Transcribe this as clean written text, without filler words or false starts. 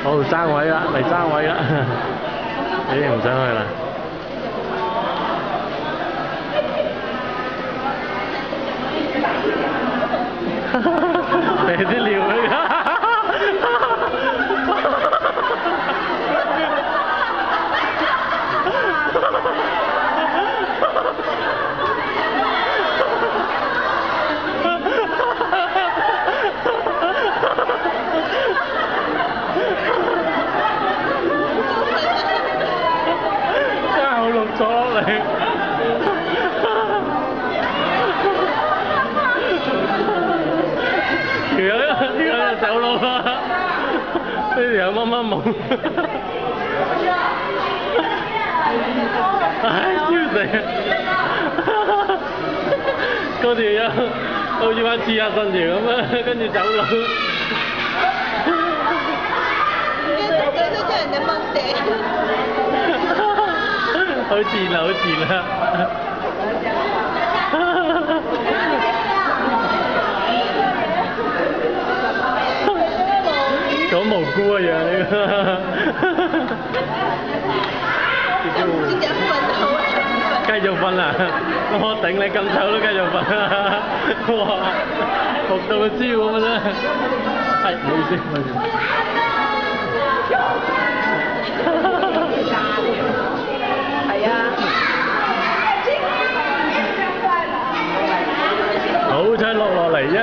好爭位啦，嚟爭位啦，已經唔想去啦。俾啲料佢㗎。落咗落嚟，條友就走佬啦，呢條友乜乜懵，唉笑死啊！嗰條友好似玩刺客信條咁啊，跟住走佬。佢都將人哋掹死。好賤啊！好賤啊！好無辜啊樣你個。繼續瞓啊！我頂你咁醜都繼續瞓啊！哇！服到個豬咁啊真係。係，唔好意思，唔好意思。好彩落嚟啫。